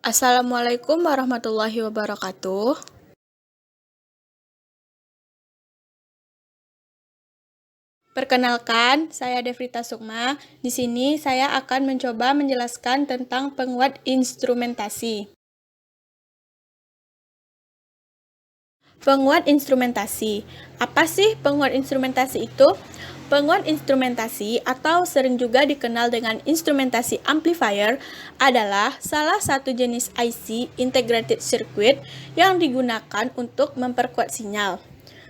Assalamualaikum warahmatullahi wabarakatuh. Perkenalkan, saya Devrita Sukma. Di sini saya akan mencoba menjelaskan tentang penguat instrumentasi. Penguat instrumentasi. Apa sih penguat instrumentasi itu? Penguat instrumentasi atau sering juga dikenal dengan instrumentasi amplifier adalah salah satu jenis IC integrated circuit yang digunakan untuk memperkuat sinyal.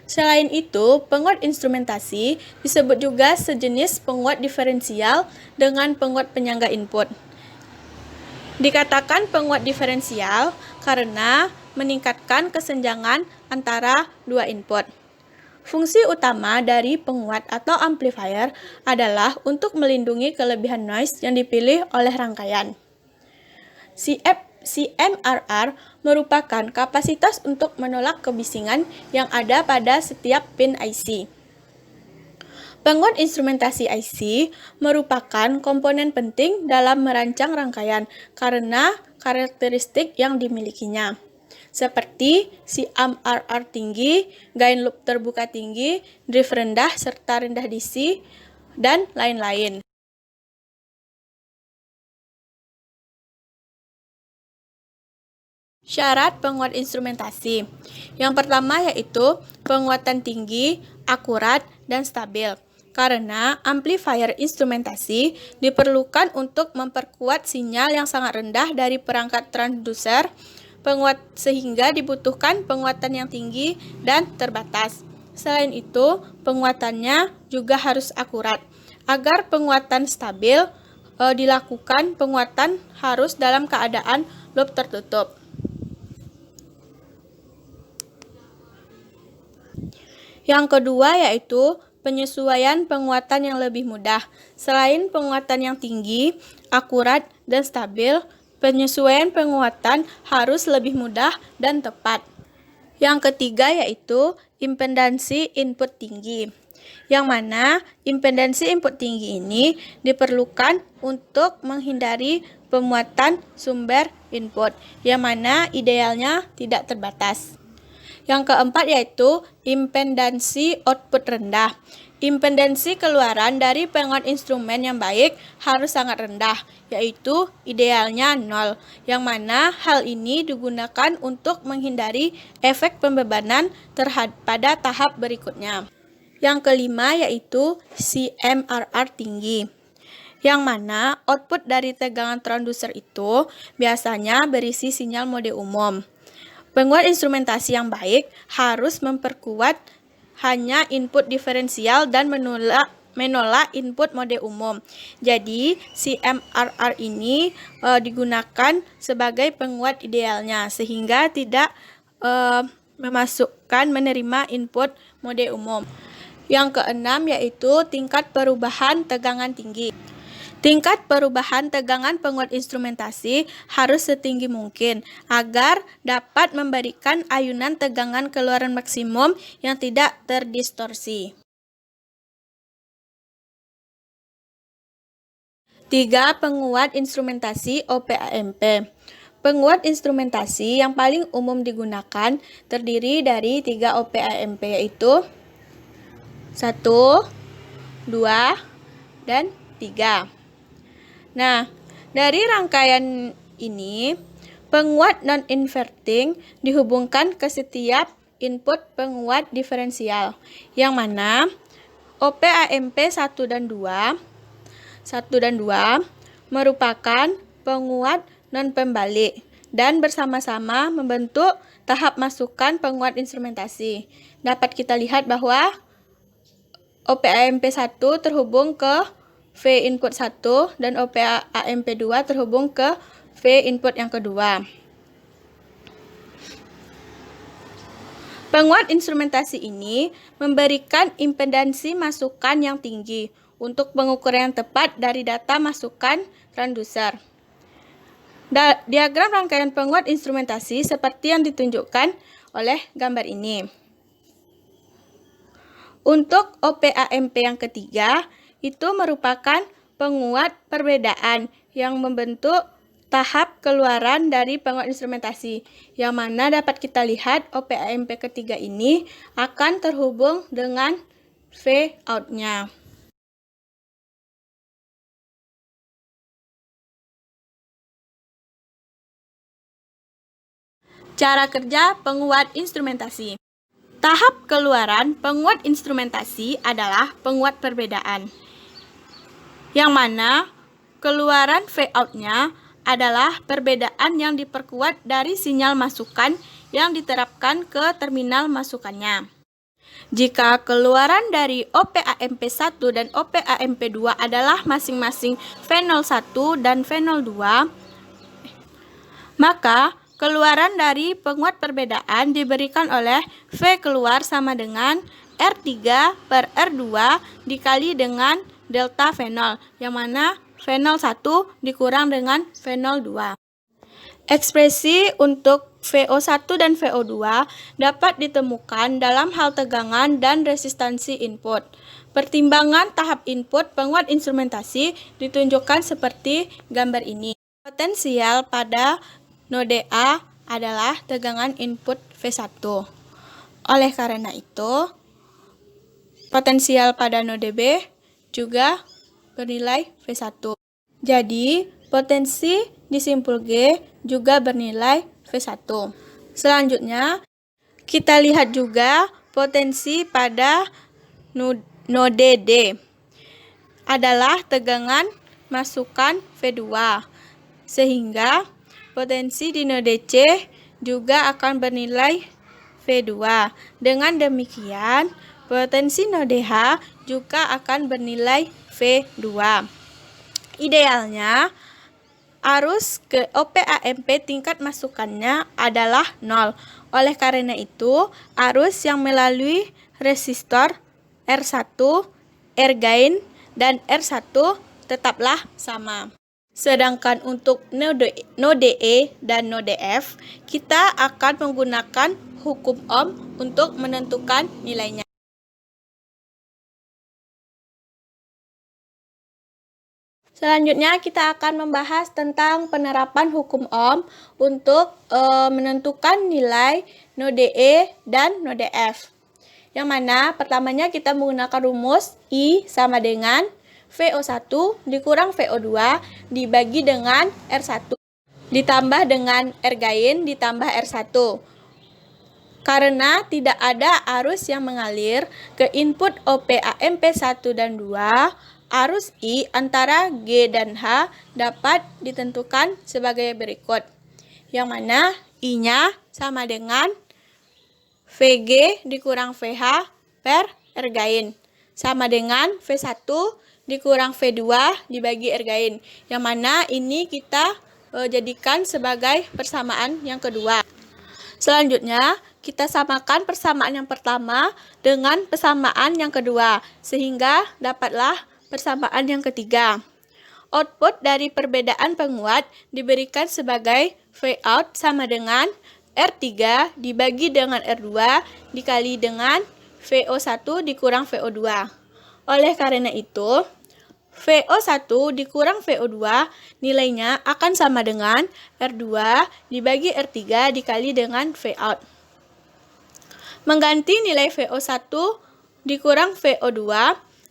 Selain itu, penguat instrumentasi disebut juga sejenis penguat diferensial dengan penguat penyangga input. Dikatakan penguat diferensial karena meningkatkan kesenjangan antara dua input. Fungsi utama dari penguat atau amplifier adalah untuk melindungi kelebihan noise yang dipilih oleh rangkaian. CMRR merupakan kapasitas untuk menolak kebisingan yang ada pada setiap pin IC. Penguat instrumentasi IC merupakan komponen penting dalam merancang rangkaian karena karakteristik yang dimilikinya, seperti CMRR tinggi, gain loop terbuka tinggi, drift rendah serta rendah DC, dan lain-lain. Syarat penguat instrumentasi. Yang pertama yaitu penguatan tinggi, akurat, dan stabil. Karena amplifier instrumentasi diperlukan untuk memperkuat sinyal yang sangat rendah dari perangkat transducer, sehingga dibutuhkan penguatan yang tinggi dan terbatas. Selain itu, penguatannya juga harus akurat. Agar penguatan stabil, dilakukan penguatan harus dalam keadaan loop tertutup. Yang kedua yaitu penyesuaian penguatan yang lebih mudah. Selain penguatan yang tinggi, akurat, dan stabil, penyesuaian penguatan harus lebih mudah dan tepat. Yang ketiga yaitu impedansi input tinggi, yang mana impedansi input tinggi ini diperlukan untuk menghindari pemuatan sumber input, yang mana idealnya tidak terbatas. Yang keempat yaitu impedansi output rendah. Impedansi keluaran dari penguat instrumen yang baik harus sangat rendah, yaitu idealnya 0, yang mana hal ini digunakan untuk menghindari efek pembebanan pada tahap berikutnya. Yang kelima yaitu CMRR tinggi, yang mana output dari tegangan transducer itu biasanya berisi sinyal mode umum. Penguat instrumentasi yang baik harus memperkuat hanya input diferensial dan menolak input mode umum. Jadi, CMRR ini digunakan sebagai penguat idealnya sehingga tidak menerima input mode umum. Yang keenam yaitu tingkat perubahan tegangan tinggi. Tingkat perubahan tegangan penguat instrumentasi harus setinggi mungkin agar dapat memberikan ayunan tegangan keluaran maksimum yang tidak terdistorsi. 3. Penguat instrumentasi OP-AMP. Penguat instrumentasi yang paling umum digunakan terdiri dari 3 OP-AMP yaitu 1, 2, dan 3. Nah, dari rangkaian ini, penguat non-inverting dihubungkan ke setiap input penguat diferensial, yang mana OP-AMP 1 dan 2 merupakan penguat non-pembalik dan bersama-sama membentuk tahap masukan penguat instrumentasi. Dapat kita lihat bahwa OP-AMP 1 terhubung ke V input 1 dan OP-AMP 2 terhubung ke V input yang kedua. Penguat instrumentasi ini memberikan impedansi masukan yang tinggi untuk pengukuran yang tepat dari data masukan transducer. Diagram rangkaian penguat instrumentasi seperti yang ditunjukkan oleh gambar ini. Untuk OP-AMP yang ketiga, itu merupakan penguat perbedaan yang membentuk tahap keluaran dari penguat instrumentasi, yang mana dapat kita lihat OPAMP ketiga ini akan terhubung dengan V out-nya. Cara kerja penguat instrumentasi. Tahap keluaran penguat instrumentasi adalah penguat perbedaan, yang mana keluaran V out-nya adalah perbedaan yang diperkuat dari sinyal masukan yang diterapkan ke terminal masukannya. Jika keluaran dari OPAMP1 dan OPAMP2 adalah masing-masing V01 dan V02, maka keluaran dari penguat perbedaan diberikan oleh V keluar sama dengan R3 per R2 dikali dengan delta V0, yang mana V01 dikurang dengan V02. Ekspresi untuk VO1 dan VO2 dapat ditemukan dalam hal tegangan dan resistansi input. Pertimbangan tahap input penguat instrumentasi ditunjukkan seperti gambar ini. Potensial pada node A adalah tegangan input V1. Oleh karena itu, potensial pada node B juga bernilai V1. Jadi, potensi di simpul G juga bernilai V1. Selanjutnya, kita lihat juga potensi pada node D adalah tegangan masukan V2. Sehingga potensi di node C juga akan bernilai V2. Dengan demikian, potensi node H juga akan bernilai V2. Idealnya, arus ke OPAMP tingkat masukannya adalah 0. Oleh karena itu, arus yang melalui resistor R1, R-gain, dan R1 tetaplah sama. Sedangkan untuk node E dan node F, kita akan menggunakan hukum Ohm untuk menentukan nilainya. Selanjutnya kita akan membahas tentang penerapan hukum Ohm untuk menentukan nilai node E dan node F. Yang mana pertamanya kita menggunakan rumus I sama dengan VO1 dikurang VO2 dibagi dengan R1 ditambah dengan R-gain ditambah R1. Karena tidak ada arus yang mengalir ke input OPAMP1 dan 2, arus I antara G dan H dapat ditentukan sebagai berikut. Yang mana I-nya sama dengan VG dikurang VH per R-gain. Sama dengan V1 dikurang V2 dibagi R-gain. Yang mana ini kita jadikan sebagai persamaan yang kedua. Selanjutnya, kita samakan persamaan yang pertama dengan persamaan yang kedua, sehingga dapatlah persamaan yang ketiga. Output dari perbedaan penguat diberikan sebagai V out sama dengan R3 dibagi dengan R2 dikali dengan VO1 dikurang VO2. Oleh karena itu, VO1 dikurang VO2 nilainya akan sama dengan R2 dibagi R3 dikali dengan V out. Mengganti nilai VO1 dikurang VO2,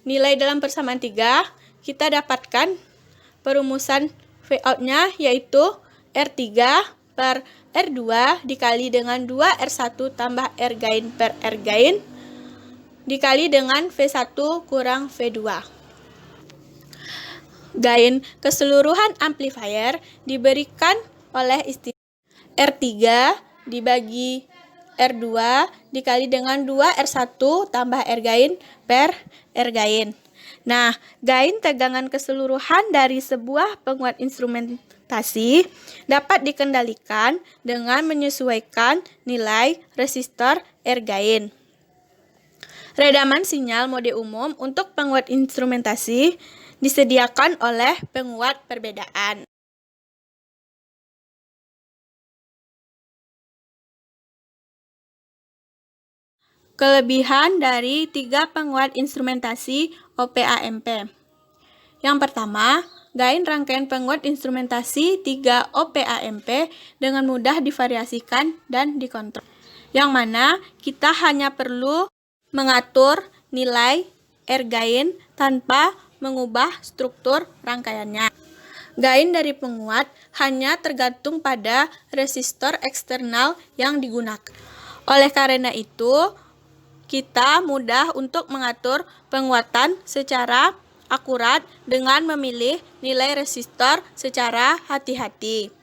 nilai dalam persamaan 3, kita dapatkan perumusan V out-nya yaitu R3 per R2 dikali dengan 2R1 tambah R-gain per R-gain dikali dengan V1 kurang V2. Gain keseluruhan amplifier diberikan oleh istilah R3 dibagi R2 dikali dengan 2R1 tambah R-gain per R-gain. Nah, gain tegangan keseluruhan dari sebuah penguat instrumentasi dapat dikendalikan dengan menyesuaikan nilai resistor R-gain. Redaman sinyal mode umum untuk penguat instrumentasi disediakan oleh penguat perbedaan. Kelebihan dari 3 penguat instrumentasi OPAMP. Yang pertama, gain rangkaian penguat instrumentasi 3 OP-AMP dengan mudah divariasikan dan dikontrol. Yang mana kita hanya perlu mengatur nilai R gain tanpa mengubah struktur rangkaiannya. Gain dari penguat hanya tergantung pada resistor eksternal yang digunakan. Oleh karena itu, kita mudah untuk mengatur penguatan secara akurat dengan memilih nilai resistor secara hati-hati.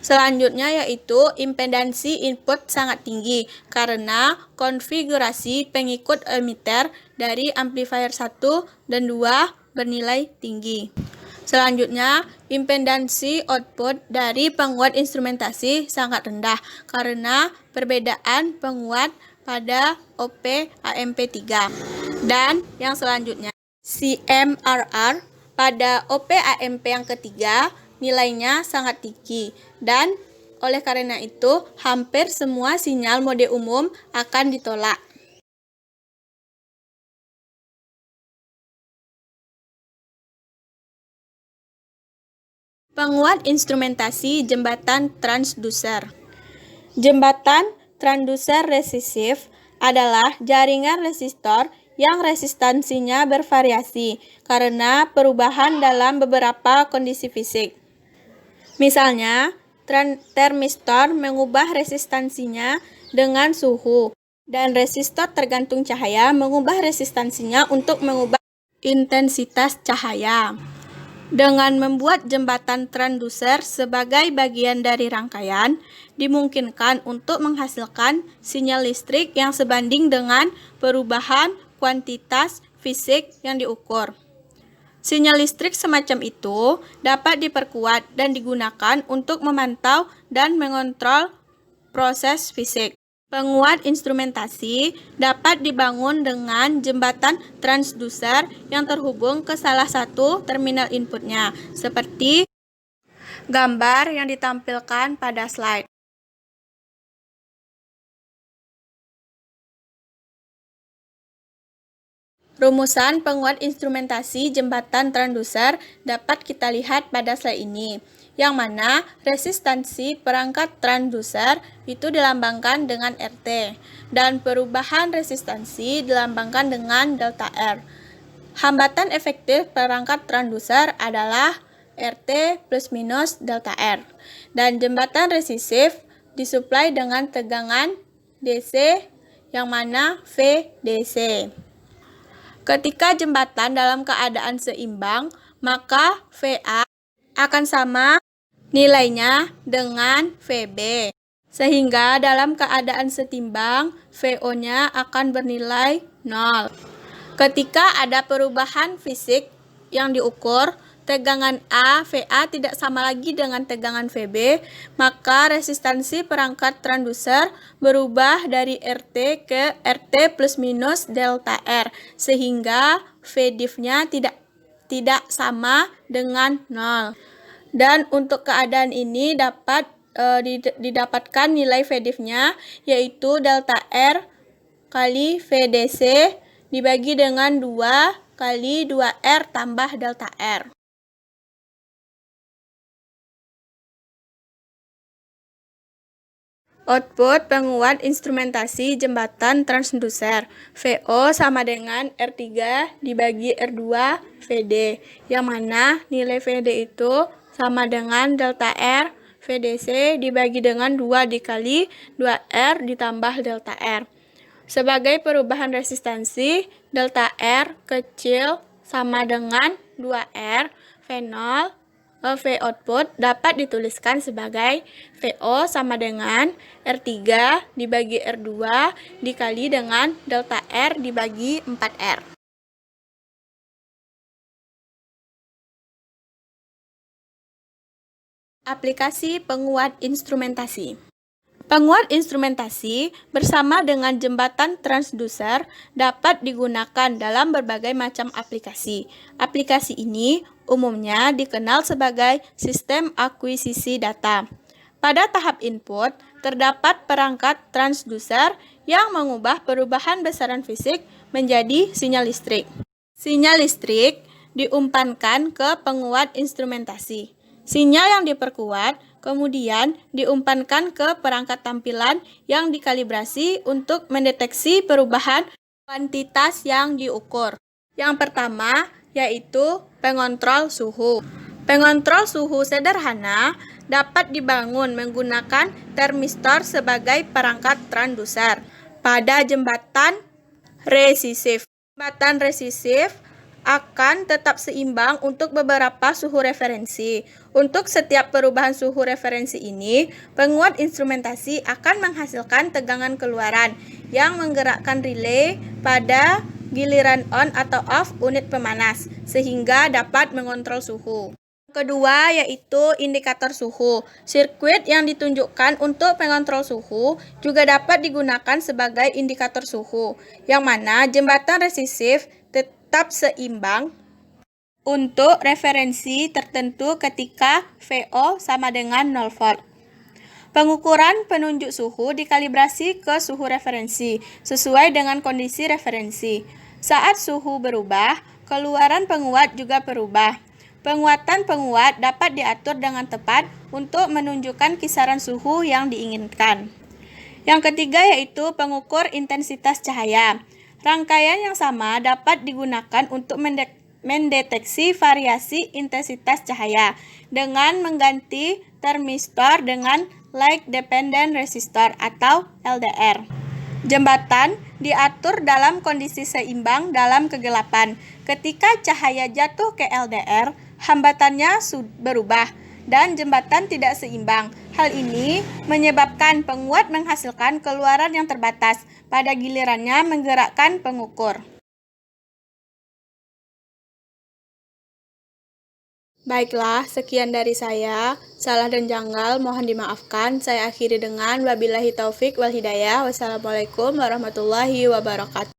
Selanjutnya yaitu impedansi input sangat tinggi karena konfigurasi pengikut emitter dari amplifier 1 dan 2 bernilai tinggi. Selanjutnya, impedansi output dari penguat instrumentasi sangat rendah karena perbedaan penguat pada OP-AMP3. Dan yang selanjutnya, CMRR pada OP-AMP yang ketiga nilainya sangat tinggi dan oleh karena itu hampir semua sinyal mode umum akan ditolak. Penguat instrumentasi jembatan transducer. Jembatan transducer resisif adalah jaringan resistor yang resistansinya bervariasi karena perubahan dalam beberapa kondisi fisik. Misalnya, termistor mengubah resistansinya dengan suhu, dan resistor tergantung cahaya mengubah resistansinya untuk mengubah intensitas cahaya. Dengan membuat jembatan transducer sebagai bagian dari rangkaian, dimungkinkan untuk menghasilkan sinyal listrik yang sebanding dengan perubahan kuantitas fisik yang diukur. Sinyal listrik semacam itu dapat diperkuat dan digunakan untuk memantau dan mengontrol proses fisik. Penguat instrumentasi dapat dibangun dengan jembatan transducer yang terhubung ke salah satu terminal inputnya, seperti gambar yang ditampilkan pada slide. Rumusan penguat instrumentasi jembatan transducer dapat kita lihat pada slide ini, yang mana resistansi perangkat transducer itu dilambangkan dengan RT, dan perubahan resistansi dilambangkan dengan delta R. Hambatan efektif perangkat transducer adalah RT plus minus delta R, dan jembatan resisif disuplai dengan tegangan DC, yang mana VDC. Ketika jembatan dalam keadaan seimbang, maka VA akan sama nilainya dengan VB. Sehingga dalam keadaan setimbang, VO-nya akan bernilai 0. Ketika ada perubahan fisik yang diukur, tegangan VA tidak sama lagi dengan tegangan VB, maka resistansi perangkat transducer berubah dari RT ke RT plus minus delta R, sehingga VDIF-nya tidak sama dengan 0. Dan untuk keadaan ini dapat didapatkan nilai VDIF-nya, yaitu delta R kali VDC dibagi dengan 2 kali 2R tambah delta R. Output penguat instrumentasi jembatan transducer VO sama dengan R3 dibagi R2 VD, yang mana nilai VD itu sama dengan delta R VDC dibagi dengan 2 dikali 2R ditambah delta R. Sebagai perubahan resistansi, delta R kecil sama dengan 2R V0 V output dapat dituliskan sebagai VO sama dengan R3 dibagi R2 dikali dengan delta R dibagi 4R. Aplikasi penguat instrumentasi. Penguat instrumentasi bersama dengan jembatan transducer dapat digunakan dalam berbagai macam aplikasi. Aplikasi ini umumnya dikenal sebagai sistem akuisisi data. Pada tahap input, terdapat perangkat transducer yang mengubah perubahan besaran fisik menjadi sinyal listrik. Sinyal listrik diumpankan ke penguat instrumentasi. Sinyal yang diperkuat kemudian diumpankan ke perangkat tampilan yang dikalibrasi untuk mendeteksi perubahan kuantitas yang diukur. Yang pertama yaitu pengontrol suhu. Pengontrol suhu sederhana dapat dibangun menggunakan termistor sebagai perangkat transduser pada jembatan resisif. Jembatan resisif akan tetap seimbang untuk beberapa suhu referensi. Untuk setiap perubahan suhu referensi ini, penguat instrumentasi akan menghasilkan tegangan keluaran yang menggerakkan relay pada giliran on atau off unit pemanas, sehingga dapat mengontrol suhu. Kedua yaitu indikator suhu. Sirkuit yang ditunjukkan untuk pengontrol suhu juga dapat digunakan sebagai indikator suhu, yang mana jembatan resisif tetap seimbang untuk referensi tertentu ketika VO sama dengan 0 volt. Pengukuran penunjuk suhu dikalibrasi ke suhu referensi sesuai dengan kondisi referensi. Saat suhu berubah, keluaran penguat juga berubah. Penguatan penguat dapat diatur dengan tepat untuk menunjukkan kisaran suhu yang diinginkan. Yang ketiga yaitu pengukur intensitas cahaya. Rangkaian yang sama dapat digunakan untuk mendeteksi variasi intensitas cahaya dengan mengganti termistor dengan Light Dependent Resistor atau LDR. Jembatan diatur dalam kondisi seimbang dalam kegelapan. Ketika cahaya jatuh ke LDR, hambatannya berubah dan jembatan tidak seimbang. Hal ini menyebabkan penguat menghasilkan keluaran yang terbatas, pada gilirannya menggerakkan pengukur. Baiklah, sekian dari saya. Salah dan janggal mohon dimaafkan. Saya akhiri dengan wabillahi taufik wal hidayah. Wassalamualaikum warahmatullahi wabarakatuh.